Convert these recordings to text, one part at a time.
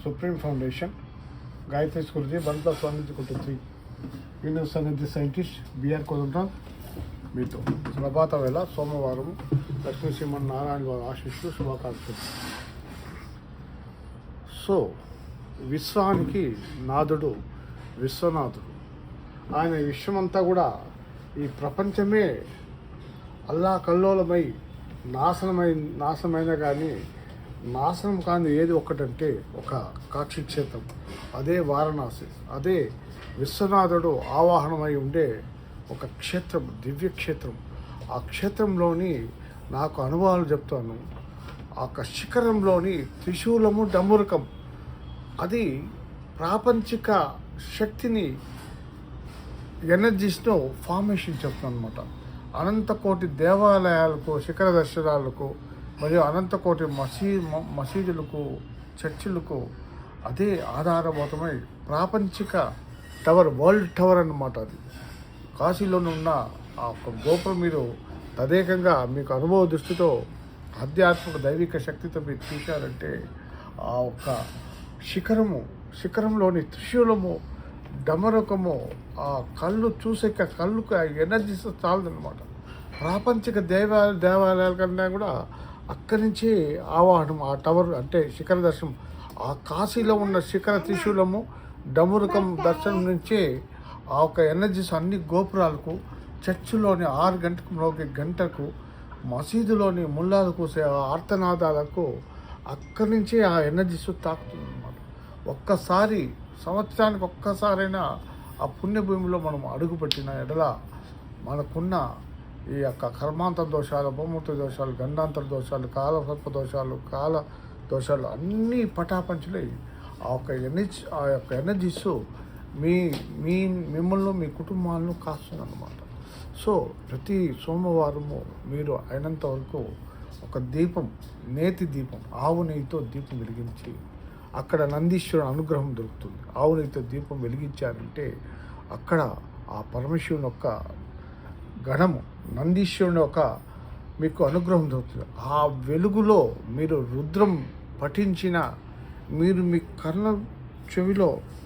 Supreme foundation, Gayatri స్కూల్జీ 1+1=3, universe సన్నిధి scientist BR Kodandaram మీతో ప్రభాత వేళ సోమవారం లక్ష్మీ శ్రీమన్ నారాయణ గారు ఆశిస్తూ శుభాకాంక్షలు. సో విశ్వానికి నాథుడు విశ్వనాథుడు. ఆయన విశ్వమంతా కూడా ఈ ప్రపంచమే అల్లా కల్లోలమై నాశనమైన కానీ నాశనం కాని ఏది ఒక్కటంటే ఒక కాక్షి క్షేత్రం, అదే వారణాసి. అదే విశ్వనాథుడు ఆవాహనమై ఉండే ఒక క్షేత్రం, దివ్య క్షేత్రం. ఆ క్షేత్రంలోని నాకు అనుభవాలు చెప్తాను. ఆ శిఖరంలోని త్రిశూలము డమరుకం, అది ప్రాపంచిక శక్తిని ఎనర్జీస్ను ఫార్మేషన్ చెప్తాను అనమాట. అనంతకోటి దేవాలయాలకు, శిఖర దర్శనాలకు మరియు అనంతకోటి మసీదులకు, చర్చిలకు అదే ఆధారభూతమై ప్రాపంచిక టవర్, వరల్డ్ టవర్ అన్నమాట. అది కాశీలోనే ఉన్న ఆ ఒక గోపురం మీరు తదేకంగా మీకు అనుభవ దృష్టితో ఆధ్యాత్మిక దైవిక శక్తితో మీరు చూశారంటే ఆ ఒక్క శిఖరంలోని త్రిశూలము డమరుకము, ఆ కళ్ళు చూసాక కళ్ళుకు ఆ ఎనర్జీస్ చాలదన్నమాట. ప్రాపంచిక దేవాలయాల కన్నా కూడా అక్కడి నుంచి ఆవాహనం, ఆ టవర్ అంటే శిఖర దర్శనం, ఆ కాశీలో ఉన్న శిఖర త్రిశూలము డమరుకం దర్శనం నుంచే ఆ ఒక ఎనర్జీస్ అన్ని గోపురాలకు, చర్చిలోని 6 గంటకు మ్రోగే గంటకు, మసీదులోని ముల్లాలు కూసే ఆర్తనాదాలకు అక్కడి నుంచి ఆ ఎనర్జీస్ తాకుతుంది అన్నమాట. ఒక్కసారి సంవత్సరానికి ఒక్కసారైనా ఆ పుణ్యభూమిలో మనం అడుగుపెట్టిన ఎడల మనకున్న ఈ యొక్క కర్మాంతర దోషాలు, భూమూర్త దోషాలు, గండాంతర దోషాలు, కాలసర్ప దోషాలు, కాల దోషాలు అన్నీ పటాపంచలై ఆ యొక్క ఎనర్జీస్ మిమ్మల్ని, మీ కుటుంబాలను కాస్తుందన్నమాట. సో ప్రతి సోమవారము మీరు అయినంత వరకు ఒక దీపం, నేతి దీపం, ఆవు నెయ్యితో దీపం వెలిగించి, అక్కడ నందీశ్వరుని అనుగ్రహం దొరుకుతుంది. ఆవు నెయ్యితో దీపం వెలిగించారంటే అక్కడ ఆ పరమశివుని యొక్క గణము, నందీశ్వరుని యొక్క మీకు అనుగ్రహం దొరుకుతుంది. ఆ వెలుగులో మీరు రుద్రం పఠించిన, మీరు మీ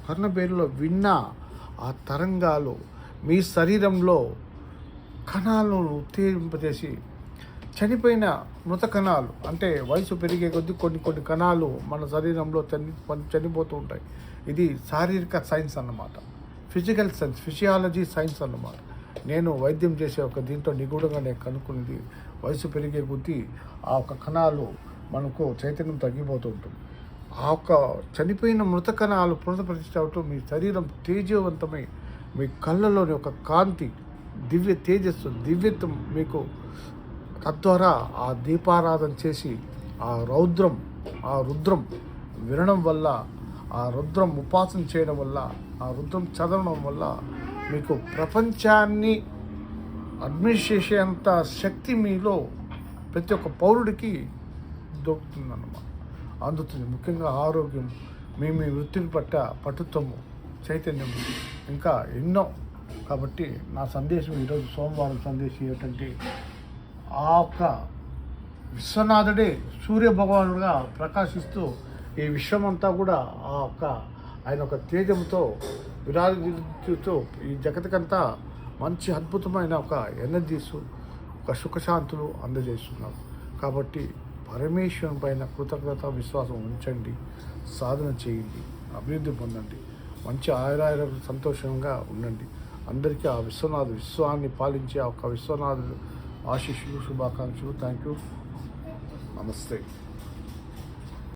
కర్ణబేరులో విన్న ఆ తరంగాలు మీ శరీరంలో కణాలను ఉత్తేజింపజేసి, చనిపోయిన మృత కణాలు అంటే వయసు పెరిగే కొద్దీ కొన్ని కణాలు మన శరీరంలో చనిపోతూ ఉంటాయి. ఇది శారీరక సైన్స్ అన్నమాట, ఫిజికల్ సైన్స్, ఫిజియాలజీ సైన్స్ అన్నమాట. నేను వైద్యం చేసే ఒక దీంట్లో నిగూఢంగా నేను కనుక్కున్నది, వయసు పెరిగే కొద్దీ ఆ ఒక కణాలు మనకు చైతన్యం తగ్గిపోతూ ఉంటుంది. ఆ యొక్క చనిపోయిన మృత కణాలు పునఃప్రతిష్ఠ అవటం, మీ శరీరం తేజవంతమై మీ కళ్ళలోని ఒక కాంతి, దివ్య తేజస్సు, దివ్యత్వం మీకు, తద్వారా ఆ దీపారాధన చేసి ఆ రుద్రం వినడం వల్ల, ఆ రుద్రం ఉపాసన చేయడం వల్ల, ఆ రుద్రం చదవడం వల్ల మీకు ప్రపంచాన్ని అడ్మినిస్ట్రేషన్ శక్తి మీలో ప్రతి ఒక్క పౌరుడికి దొరుకుతుందన్నమాట, అందుతుంది. ముఖ్యంగా ఆరోగ్యం, మీ వృత్తిని పట్టుత్వము, చైతన్యము, ఇంకా ఎన్నో. కాబట్టి నా సందేశం ఈరోజు సోమవారం సందేశం ఏంటంటే, ఆ ఒక్క విశ్వనాథుడే సూర్యభగవానుడుగా ప్రకాశిస్తూ ఈ విశ్వమంతా కూడా ఆయన ఒక తేజంతో విరాజిస్తూ ఈ జగతికంతా మంచి అద్భుతమైన ఒక ఎనర్జీస్, ఒక సుఖశాంతులు అందజేస్తున్నారు. కాబట్టి పరమేశ్వరుని పైన కృతజ్ఞత విశ్వాసం ఉంచండి, సాధన చేయండి, అభివృద్ధి పొందండి, మంచి ఆయురాయుర సంతోషంగా ఉండండి. అందరికీ ఆ విశ్వాన్ని పాలించే ఒక విశ్వనాథుడు ఆశీస్సులు, శుభాకాంక్షలు. Thank you. నమస్తే.